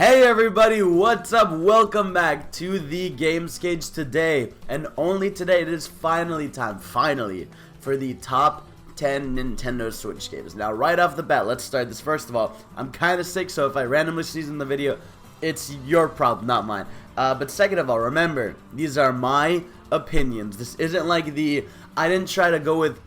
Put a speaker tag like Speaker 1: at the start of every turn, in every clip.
Speaker 1: Hey everybody, what's up? Welcome back to the Games Cage today. And only today, it is finally time, for the top 10 Nintendo Switch games. Now, right off the bat, let's start this. First of all, I'm kind of sick, so if I randomly sneeze in the video, it's your problem, not mine. But second of all, remember, these are my opinions. This isn't like I didn't try to go with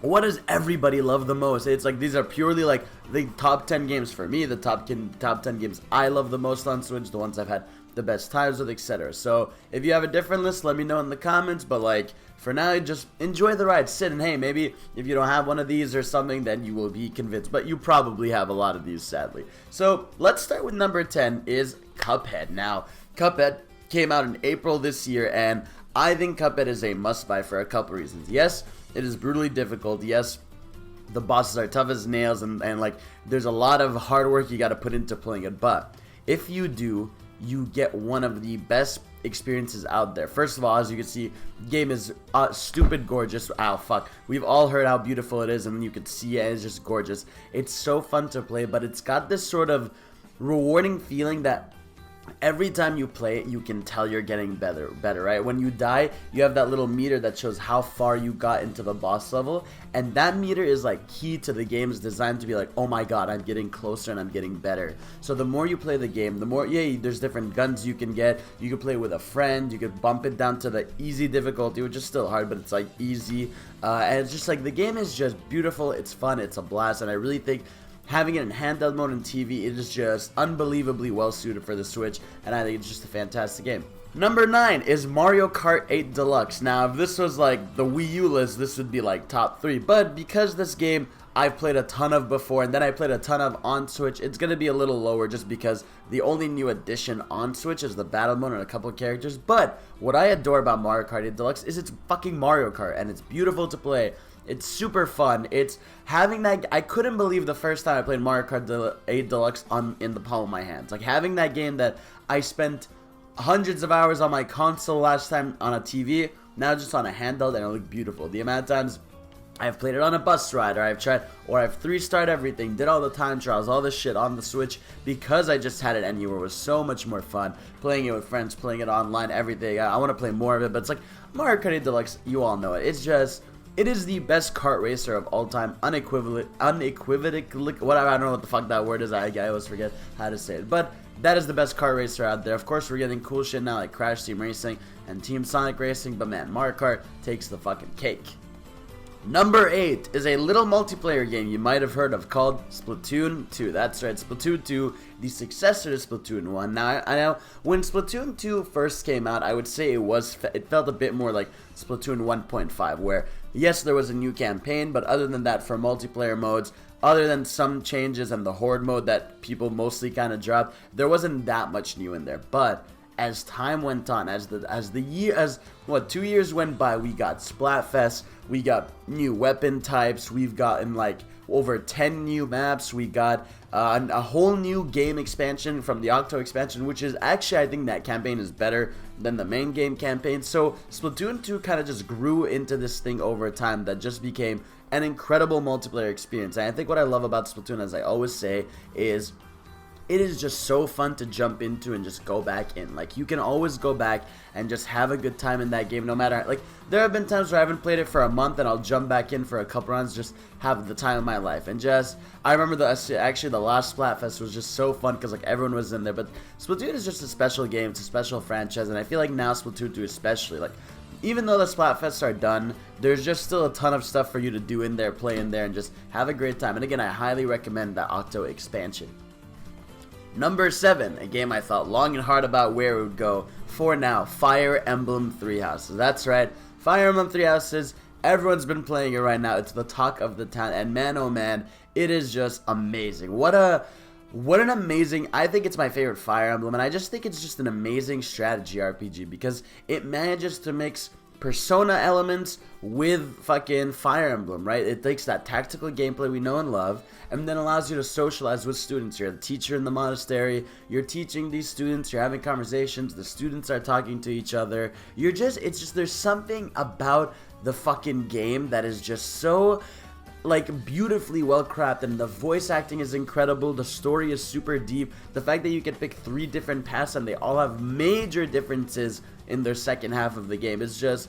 Speaker 1: what does everybody love the most. It's like these are purely like the top 10 games for me, the top 10 games I love the most on Switch, the ones I've had the best times with, etc. So if you have a different list, let me know in the comments, but like for now, just enjoy the ride, sit, and hey, maybe if you don't have one of these or something, then you will be convinced, but you probably have a lot of these, sadly. So let's start with number 10 is Cuphead. Now, Cuphead came out in April this year, and I think Cuphead is a must-buy for a couple reasons. Yes, it is brutally difficult. Yes, the bosses are tough as nails, and like there's a lot of hard work you got to put into playing it. But if you do, you get one of the best experiences out there. First of all, as you can see, the game is stupid gorgeous. Ow, fuck. We've all heard how beautiful it is, and you can see it. It's just gorgeous. It's so fun to play, but it's got this sort of rewarding feeling that every time you play it, you can tell you're getting better, right? When you die, you have that little meter that shows how far you got into the boss level, and that meter is like key to the game's design to be like, oh my god, I'm getting closer and I'm getting better. So the more you play the game, the more, yeah, there's different guns you can get. You can play with a friend, you could bump it down to the easy difficulty, which is still hard, but it's like easy, and it's just like the game is just beautiful, it's fun, it's a blast, and I really think having it in handheld mode and TV, it is just unbelievably well suited for the Switch, and I think it's just a fantastic game. Number 9 is Mario Kart 8 Deluxe. Now, if this was like the Wii U list, this would be like top 3, but because this game I've played a ton of before, and then I played a ton of on Switch, it's going to be a little lower just because the only new addition on Switch is the battle mode and a couple of characters. But what I adore about Mario Kart 8 Deluxe is it's fucking Mario Kart, and it's beautiful to play. It's super fun. It's having that. I couldn't believe the first time I played Mario Kart 8 Deluxe in the palm of my hands. Like having that game that I spent hundreds of hours on my console last time on a TV, now just on a handheld, and it looked beautiful. The amount of times I've played it on a bus ride, or I've 3-starred everything, did all the time trials, all this shit on the Switch because I just had it anywhere. It was so much more fun playing it with friends, playing it online, everything. I want to play more of it, but it's like Mario Kart 8 Deluxe. You all know it. It's just. It is the best kart racer of all time, unequivocally, whatever, I don't know what the fuck that word is, I always forget how to say it, but that is the best kart racer out there. Of course, we're getting cool shit now like Crash Team Racing and Team Sonic Racing, but man, Mario Kart takes the fucking cake. Number 8 is a little multiplayer game you might have heard of called Splatoon 2. That's right, Splatoon 2, the successor to Splatoon 1. Now, I know when Splatoon 2 first came out, I would say it felt a bit more like Splatoon 1.5, where yes, there was a new campaign, but other than that, for multiplayer modes, other than some changes and the horde mode that people mostly kind of dropped, there wasn't that much new in there. But as time went on, as 2 years went by, we got Splatfest, we got new weapon types, we've gotten like over 10 new maps, we got a whole new game expansion from the Octo expansion, which is actually, I think that campaign is better than the main game campaign. So Splatoon 2 kind of just grew into this thing over time that just became an incredible multiplayer experience. And I think what I love about Splatoon, as I always say, is it is just so fun to jump into and just go back in. Like, you can always go back and just have a good time in that game, no matter, like, there have been times where I haven't played it for a month and I'll jump back in for a couple rounds, just have the time of my life. And just, I remember actually the last Splatfest was just so fun because, like, everyone was in there. But Splatoon is just a special game, it's a special franchise, and I feel like now Splatoon 2 especially, like, even though the Splatfests are done, there's just still a ton of stuff for you to do in there, play in there, and just have a great time. And again, I highly recommend that Octo expansion. Number 7, a game I thought long and hard about where it would go for now, Fire Emblem Three Houses. That's right, Fire Emblem Three Houses, everyone's been playing it right now, it's the talk of the town, and man oh man, it is just amazing. What an amazing, I think it's my favorite Fire Emblem, and I just think it's just an amazing strategy RPG because it manages to mix Persona elements with fucking Fire Emblem, right? It takes that tactical gameplay we know and love, and then allows you to socialize with students. You're the teacher in the monastery, you're teaching these students, you're having conversations, the students are talking to each other, it's just, there's something about the fucking game that is just so like beautifully well crafted, and the voice acting is incredible, the story is super deep, the fact that you can pick 3 different paths and they all have major differences in their second half of the game is just,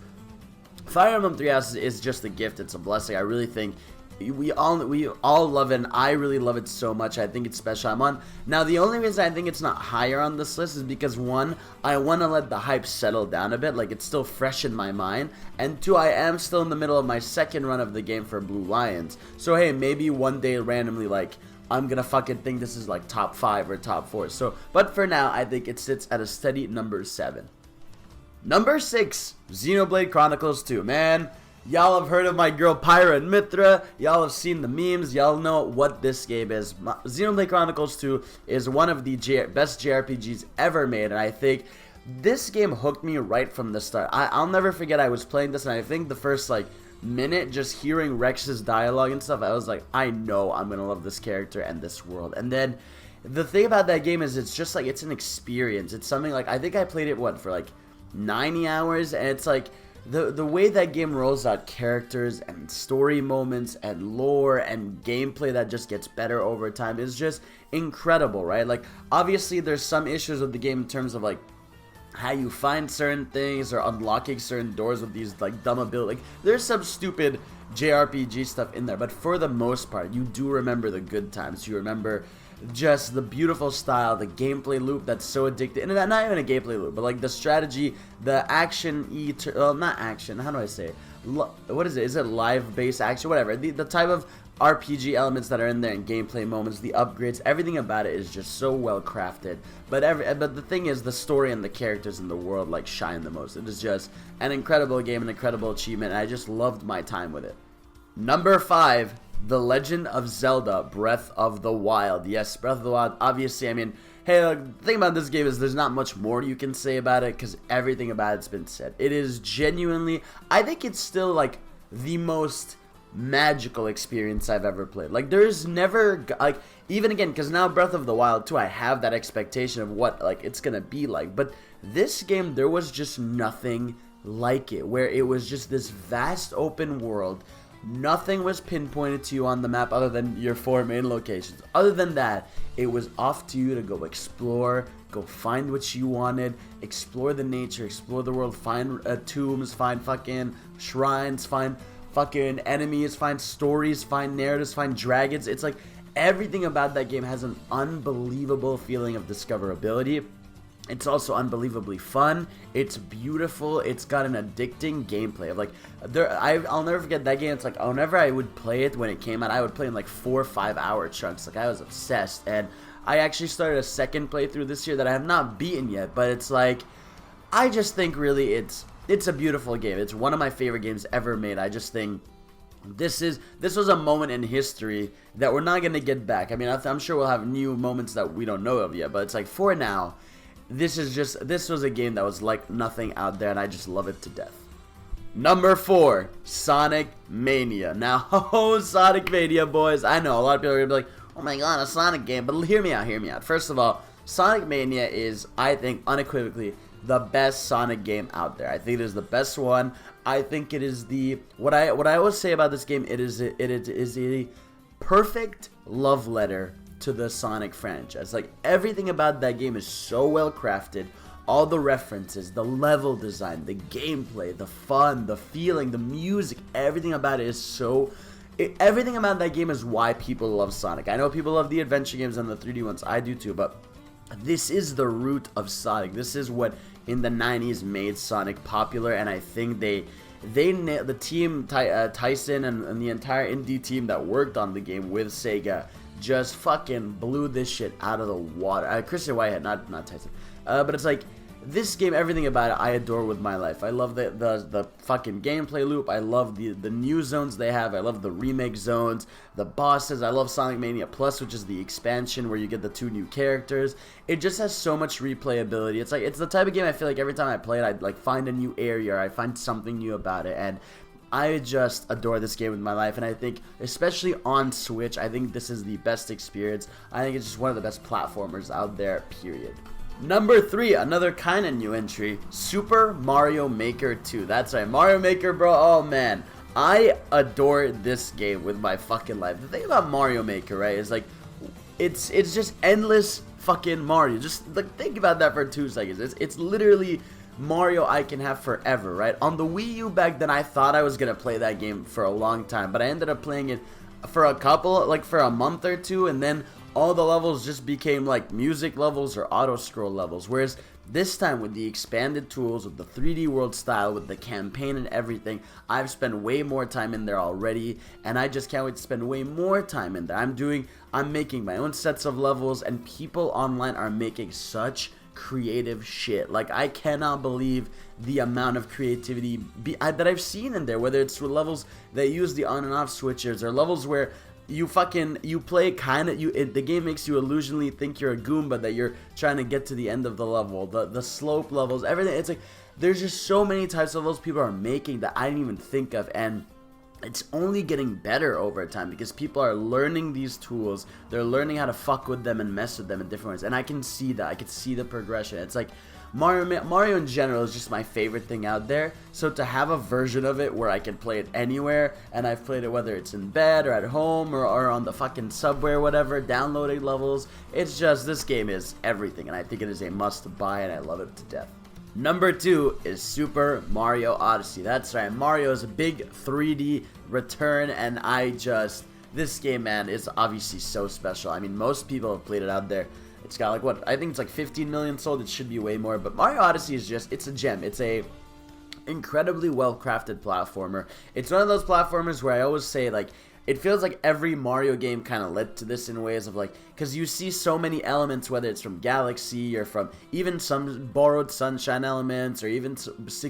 Speaker 1: Fire Emblem Three Houses is just a gift, it's a blessing. I really think we all love it, and I really love it so much. I think it's special. Now the only reason I think it's not higher on this list is because 1, I want to let the hype settle down a bit, like it's still fresh in my mind, and 2, I am still in the middle of my second run of the game for Blue Lions, so hey, maybe one day randomly, like, I'm gonna fucking think this is like top 5 or top 4, so, but for now, I think it sits at a steady number 7. Number 6, Xenoblade Chronicles 2, man. Y'all have heard of my girl Pyra and Mithra, y'all have seen the memes, y'all know what this game is. Xenoblade Chronicles 2 is one of the best JRPGs ever made, and I think this game hooked me right from the start. I'll never forget I was playing this, and I think the first like minute, just hearing Rex's dialogue and stuff, I was like, I know I'm gonna love this character and this world. And then the thing about that game is it's just like, it's an experience. It's something like, I think I played it, for like 90 hours, and it's like, the way that game rolls out characters and story moments and lore and gameplay that just gets better over time is just incredible, right? Like, obviously there's some issues with the game in terms of like how you find certain things or unlocking certain doors with these like dumb abilities. Like, there's some stupid JRPG stuff in there, but for the most part, you do remember the good times. You remember just the beautiful style, the gameplay loop that's so addictive, and not even a gameplay loop, but like the strategy, the action, not action, how do I say it? What is it? Is it live-based action? Whatever. The type of RPG elements that are in there and gameplay moments, the upgrades, everything about it is just so well crafted. But the thing is, the story and the characters in the world like shine the most. It is just an incredible game, an incredible achievement, and I just loved my time with it. Number 5. The Legend of Zelda Breath of the Wild. Yes, Breath of the Wild, obviously, I mean, hey, the thing about this game is there's not much more you can say about it because everything about it's been said. It is genuinely, I think it's still like the most magical experience I've ever played. Like, there's never, like, even again, because now Breath of the Wild 2, I have that expectation of what, like, it's gonna be like, but this game, there was just nothing like it, where it was just this vast open world. Nothing was pinpointed to you on the map other than your 4 main locations. Other than that, it was off to you to go explore, go find what you wanted, explore the nature, explore the world, find tombs, find fucking shrines, find fucking enemies, find stories, find narratives, find dragons. It's like everything about that game has an unbelievable feeling of discoverability. It's also unbelievably fun. It's beautiful. It's got an addicting gameplay. Like, I'll never forget that game. It's like, whenever I would play it when it came out, I would play in like 4 or 5 hour chunks. Like, I was obsessed. And I actually started a second playthrough this year that I have not beaten yet. But it's like, I just think really it's a beautiful game. It's one of my favorite games ever made. I just think this was a moment in history that we're not gonna get back. I mean, I'm sure we'll have new moments that we don't know of yet. But it's like, for now, this was a game that was like nothing out there, and I just love it to death. Number 4, Sonic Mania. Now, Sonic Mania, boys. I know a lot of people are gonna be like, oh my god, a Sonic game. But hear me out. First of all, Sonic Mania is, I think, unequivocally the best Sonic game out there. I think it is the best one. I think it is what I always say about this game. It is a perfect love letter to the Sonic franchise. Like, everything about that game is so well crafted. All the references, the level design, the gameplay, the fun, the feeling, the music, everything about it is everything about that game is why people love Sonic. I know people love the adventure games and the 3D ones. I do too, but this is the root of Sonic. This is what in the 90s made Sonic popular, and I think the team, Tyson and the entire indie team that worked on the game with Sega just fucking blew this shit out of the water. Christian Whitehead, not Tyson. But it's like, this game, everything about it, I adore with my life. I love the fucking gameplay loop. I love the new zones they have. I love the remake zones, the bosses. I love Sonic Mania Plus, which is the expansion where you get the 2 new characters. It just has so much replayability. It's like, it's the type of game I feel like every time I play it, I'd like find a new area, or I find something new about it, and I just adore this game with my life. And I think, especially on Switch, I think this is the best experience. I think it's just one of the best platformers out there, period. Number 3, another kind of new entry, Super Mario Maker 2. That's right, Mario Maker, bro. Oh man, I adore this game with my fucking life. The thing about Mario Maker, right, is like, it's just endless fucking Mario. Just like think about that for 2 seconds. It's literally Mario I can have forever, right? On the Wii U back then, I thought I was gonna play that game for a long time, but I ended up playing it for for a month or two, and then all the levels just became like music levels or auto scroll levels. Whereas this time, with the expanded tools, with the 3D world style, with the campaign and everything, I've spent way more time in there already, and I just can't wait to spend way more time in there. I'm making my own sets of levels, and people online are making such creative shit. Like, I cannot believe the amount of creativity that I've seen in there, whether it's levels that use the on and off switches, or levels where you play the game makes you illusionally think you're a Goomba, that you're trying to get to the end of the level, the slope levels, everything. It's like, there's just so many types of levels people are making that I didn't even think of, and it's only getting better over time because people are learning these tools. They're learning how to fuck with them and mess with them in different ways, and I can see that. I can see the progression. It's like Mario in general is just my favorite thing out there, so to have a version of it where I can play it anywhere, and I've played it whether it's in bed or at home or on the fucking subway or whatever, downloading levels, it's just, this game is everything, and I think it is a must buy, and I love it to death. Number 2 is Super Mario Odyssey. That's right, Mario's big 3D return, and this game, man, is obviously so special. I mean, most people have played it out there. It's got like, what, I think it's like 15 million sold. It should be way more, but Mario Odyssey is just, it's a gem. It's a incredibly well-crafted platformer. It's one of those platformers where I always say, like, it feels like every Mario game kind of led to this in ways of, like, because you see so many elements, whether it's from Galaxy or from even some borrowed Sunshine elements, or even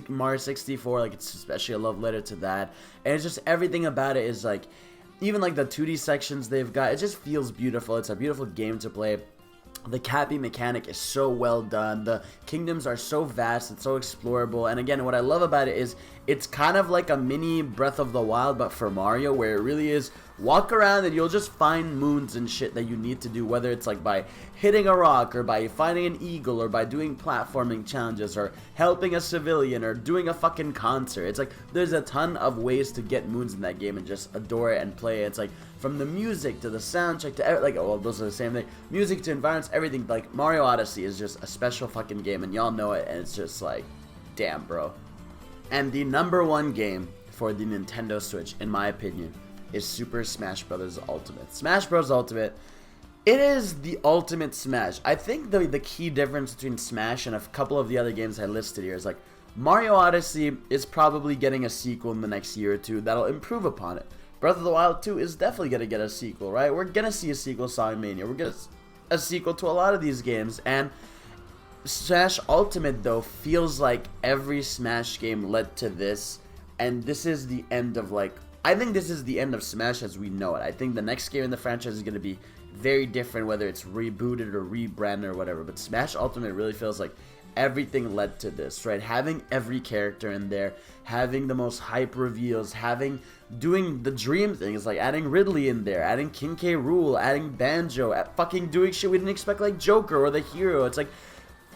Speaker 1: Mario 64, like, it's especially a love letter to that. And it's just, everything about it is like, even like the 2D sections they've got, it just feels beautiful. It's a beautiful game to play. The cappy mechanic is so well done. The kingdoms are so vast and so explorable. And again, what I love about it is it's kind of like a mini Breath of the Wild, but for Mario, where it really is walk around and you'll just find moons and shit that you need to do, whether it's like by hitting a rock, or by finding an eagle, or by doing platforming challenges, or helping a civilian, or doing a fucking concert. It's like, there's a ton of ways to get moons in that game and just adore it and play it. It's like, from the music to the soundtrack to like, well, those are the same thing, music to environments, everything. Like, Mario Odyssey is just a special fucking game, and y'all know it, and it's just like, damn, bro. And the number 1 game for the Nintendo Switch, in my opinion, is Super Smash Bros. Ultimate. Smash Bros. Ultimate, it is the ultimate Smash. I think the key difference between Smash and a couple of the other games I listed here is, like, Mario Odyssey is probably getting a sequel in the next year or two that'll improve upon it. Breath of the Wild 2 is definitely going to get a sequel, right? We're going to see a sequel to Sonic Mania. We're going to a sequel to a lot of these games, and Smash Ultimate, though, feels like every Smash game led to this, and this is the end of, like, I think this is the end of Smash as we know it. I think the next game in the franchise is going to be very different, whether it's rebooted or rebranded or whatever, but Smash Ultimate really feels like everything led to this, right? Having every character in there, having the most hype reveals, doing the dream things, like adding Ridley in there, adding King K. Rool, adding Banjo, fucking doing shit we didn't expect, like Joker or the Hero. It's like,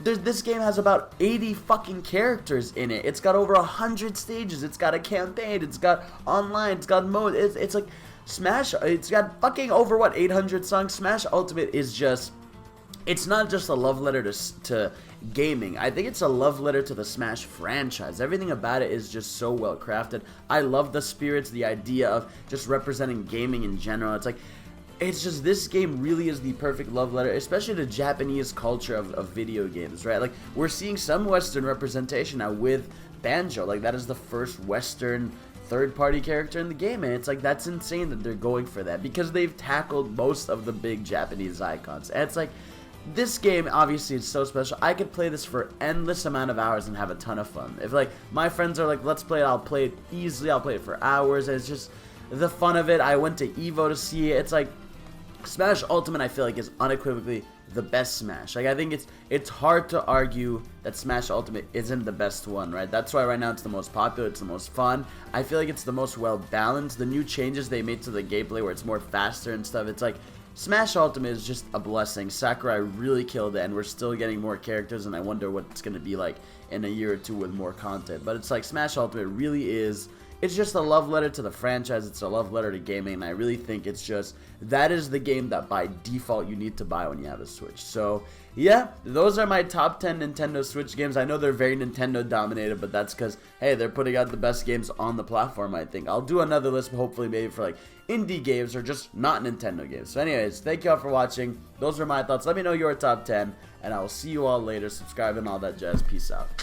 Speaker 1: this game has about 80 fucking characters in it. It's got over 100 stages. It's got a campaign. It's got online. It's got mode. It's like Smash. It's got fucking over, what, 800 songs. Smash Ultimate is just, it's not just a love letter to gaming. I think it's a love letter to the Smash franchise. Everything about it is just so well crafted. I love the spirits, the idea of just representing gaming in general. It's like, it's just, this game really is the perfect love letter, especially the Japanese culture of video games, right? Like, we're seeing some Western representation now with Banjo. Like, that is the first Western third-party character in the game, and it's like, that's insane that they're going for that, because they've tackled most of the big Japanese icons. And it's like, this game obviously is so special. I could play this for endless amount of hours and have a ton of fun. If, like, my friends are like, let's play it, I'll play it easily. I'll play it for hours, and it's just the fun of it. I went to Evo to see it. It's like, Smash Ultimate, I feel like, is unequivocally the best Smash. Like, I think it's hard to argue that Smash Ultimate isn't the best one, right? That's why right now it's the most popular, it's the most fun. I feel like it's the most well balanced. The new changes they made to the gameplay, where it's more faster and stuff, it's like, Smash Ultimate is just a blessing. Sakurai really killed it, and we're still getting more characters, and I wonder what it's going to be like in a year or two with more content. But it's like, Smash Ultimate really is it's just a love letter to the franchise. It's a love letter to gaming, and I really think it's just, that is the game that by default you need to buy when you have a Switch. So yeah, those are my top 10 Nintendo Switch games. I know they're very Nintendo dominated, but that's because, hey, they're putting out the best games on the platform, I think. I'll do another list, hopefully maybe for like indie games or just not Nintendo games. So anyways, thank you all for watching. Those are my thoughts. Let me know your top 10, and I will see you all later. Subscribe and all that jazz. Peace out.